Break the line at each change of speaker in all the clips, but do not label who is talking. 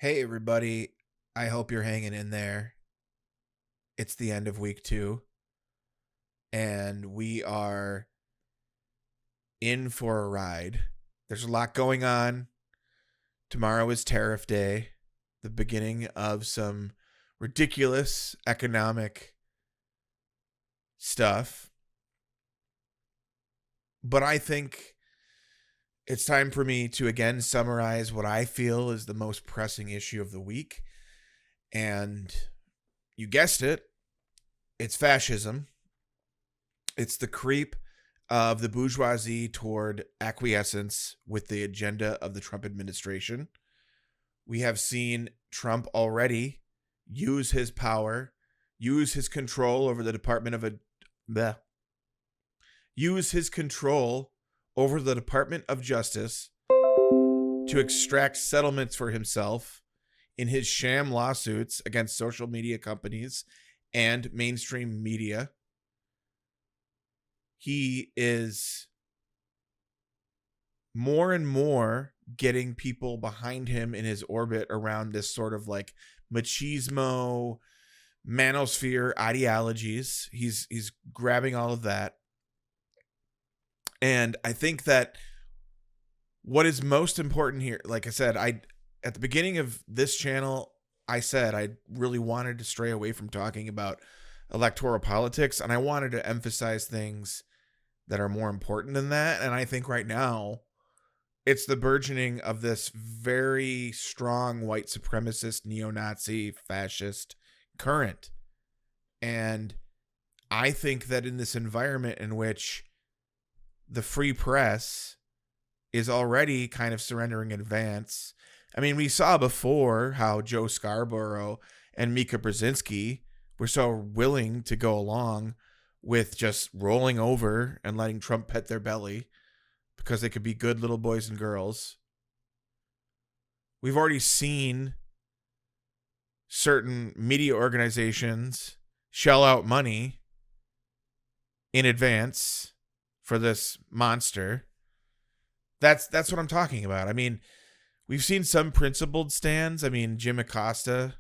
Hey, everybody. I hope you're hanging in there. It's the end of week 2, and we are in for a ride. There's a lot going on. Tomorrow is Tariff Day, the beginning of some ridiculous economic stuff. But I think it's time for me to again summarize what I feel is the most pressing issue of the week. And you guessed it, it's fascism. It's the creep of the bourgeoisie toward acquiescence with the agenda of the Trump administration. We have seen Trump already use his power, use his control over the use his control over the Department of Justice to extract settlements for himself in his sham lawsuits against social media companies and mainstream media. He is more and more getting people behind him in his orbit around this sort of like machismo, manosphere ideologies. He's grabbing all of that. And I think that what is most important here, like I said, at the beginning of this channel, I said I really wanted to stray away from talking about electoral politics, and I wanted to emphasize things that are more important than that. And I think right now it's the burgeoning of this very strong white supremacist, neo-Nazi, fascist current. And I think that in this environment in which the free press is already kind of surrendering in advance. I mean, we saw before how Joe Scarborough and Mika Brzezinski were so willing to go along with just rolling over and letting Trump pet their belly because they could be good little boys and girls. We've already seen certain media organizations shell out money in advance for this monster. That's what I'm talking about. I mean, we've seen some principled stands. I mean, Jim Acosta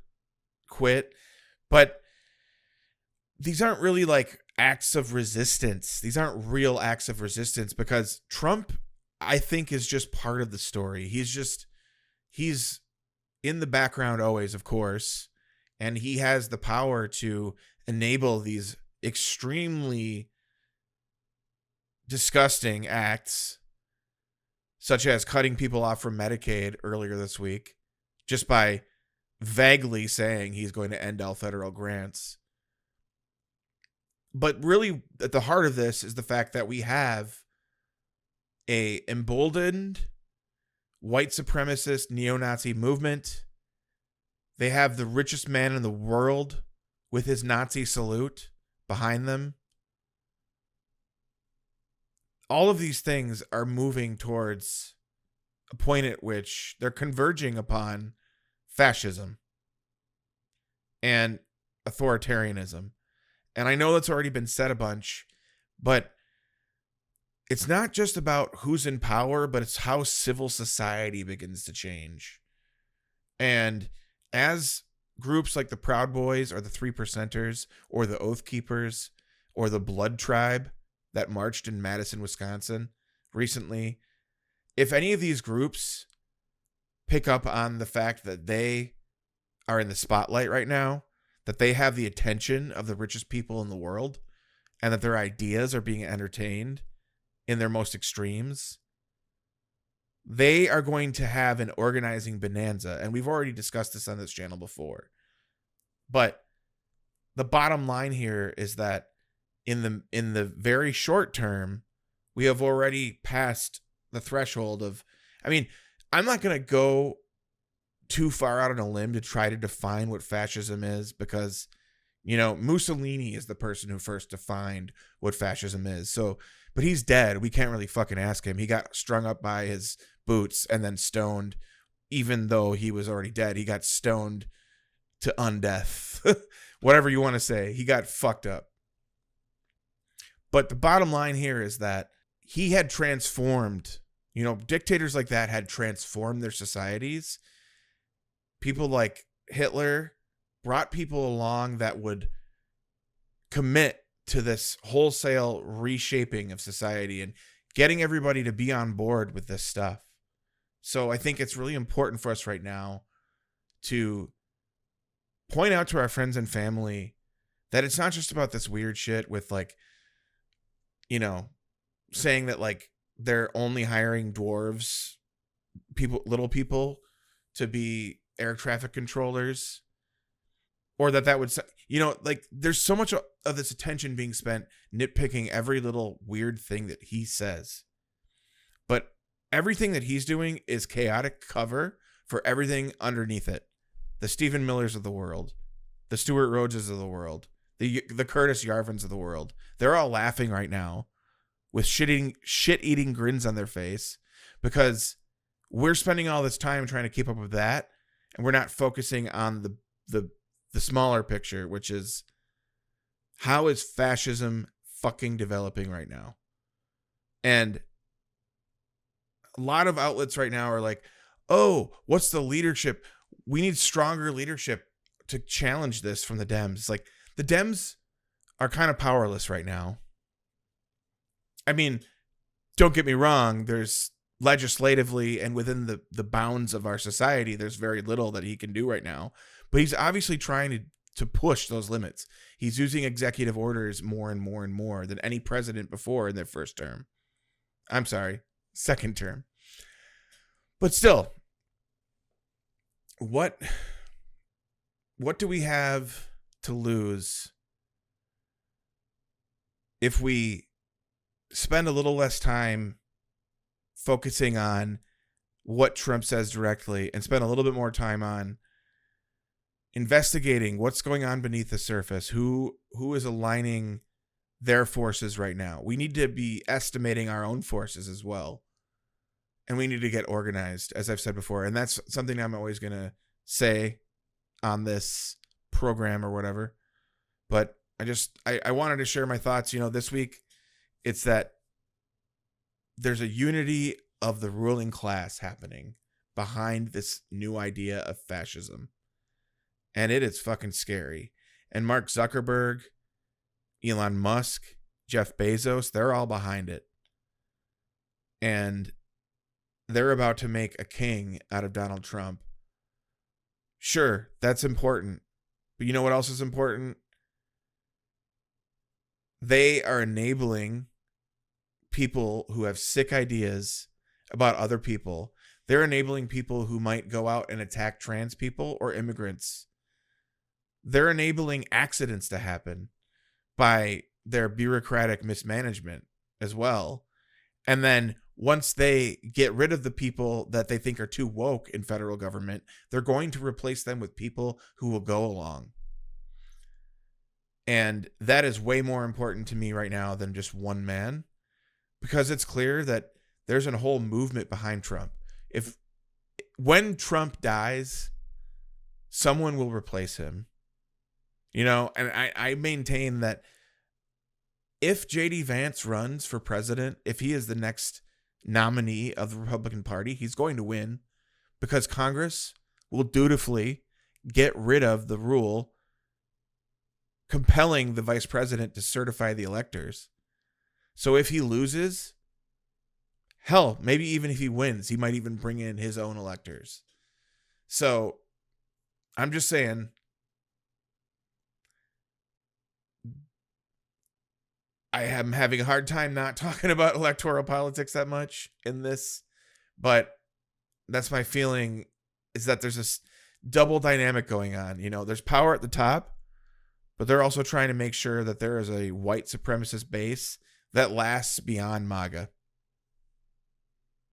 quit, but these aren't really like acts of resistance. These aren't real acts of resistance because Trump, I think, is just part of the story. He's in the background always, of course, and he has the power to enable these extremely disgusting acts, such as cutting people off from Medicaid earlier this week, just by vaguely saying he's going to end all federal grants. But really, at the heart of this is the fact that we have a emboldened white supremacist neo-Nazi movement. They have the richest man in the world with his Nazi salute behind them. All of these things are moving towards a point at which they're converging upon fascism and authoritarianism. And I know that's already been said a bunch, but it's not just about who's in power, but it's how civil society begins to change. And as groups like the Proud Boys or the 3%ers or the Oath Keepers or the Blood Tribe that marched in Madison, Wisconsin recently, if any of these groups pick up on the fact that they are in the spotlight right now, that they have the attention of the richest people in the world, and that their ideas are being entertained in their most extremes, they are going to have an organizing bonanza. And we've already discussed this on this channel before. But the bottom line here is that in the very short term, we have already passed the threshold of, I mean, I'm not going to go too far out on a limb to try to define what fascism is because, you know, Mussolini is the person who first defined what fascism is. So, but he's dead. We can't really fucking ask him. He got strung up by his boots and then stoned, even though he was already dead. He got stoned to undeath. Whatever you want to say. He got fucked up. But the bottom line here is that he had transformed, you know, dictators like that had transformed their societies. people like Hitler brought people along that would commit to this wholesale reshaping of society and getting everybody to be on board with this stuff. So I think it's really important for us right now to point out to our friends and family that it's not just about this weird shit with like, you know, saying that like they're only hiring dwarves, little people to be air traffic controllers, or that would, you know, like there's so much of this attention being spent nitpicking every little weird thing that he says. But everything that he's doing is chaotic cover for everything underneath it. The Stephen Millers of the world, the Stuart Rhodeses of the world, the Curtis Yarvins of the world. They're all laughing right now with shit-eating grins on their face because we're spending all this time trying to keep up with that, and we're not focusing on the smaller picture, which is how is fascism fucking developing right now? And a lot of outlets right now are like, oh, what's the leadership? We need stronger leadership to challenge this from the Dems. It's like the Dems are kind of powerless right now. I mean, don't get me wrong. There's legislatively and within the bounds of our society, there's very little that he can do right now. But he's obviously trying to push those limits. He's using executive orders more and more and more than any president before in their first term. I'm sorry, second term. But still, what do we have to lose if we spend a little less time focusing on what Trump says directly and spend a little bit more time on investigating what's going on beneath the surface, who is aligning their forces right now? We need to be estimating our own forces as well. And we need to get organized, as I've said before. And that's something I'm always going to say on this program or whatever. But I wanted to share my thoughts. You know, this week, it's that there's a unity of the ruling class happening behind this new idea of fascism. And it is fucking scary. And Mark Zuckerberg, Elon Musk, Jeff Bezos, they're all behind it. And they're about to make a king out of Donald Trump. Sure, that's important. But you know what else is important? They are enabling people who have sick ideas about other people. They're enabling people who might go out and attack trans people or immigrants. They're enabling accidents to happen by their bureaucratic mismanagement as well. And then once they get rid of the people that they think are too woke in federal government, they're going to replace them with people who will go along. And that is way more important to me right now than just one man, because it's clear that there's a whole movement behind Trump. When Trump dies, someone will replace him. You know, and I maintain that if J.D. Vance runs for president, if he is the next nominee of the Republican Party, he's going to win, because Congress will dutifully get rid of the rule compelling the vice president to certify the electors. So if he loses, hell, maybe even if he wins, he might even bring in his own electors. So I'm just saying, I am having a hard time not talking about electoral politics that much in this, but that's my feeling, is that there's this double dynamic going on. You know, there's power at the top, but they're also trying to make sure that there is a white supremacist base that lasts beyond MAGA.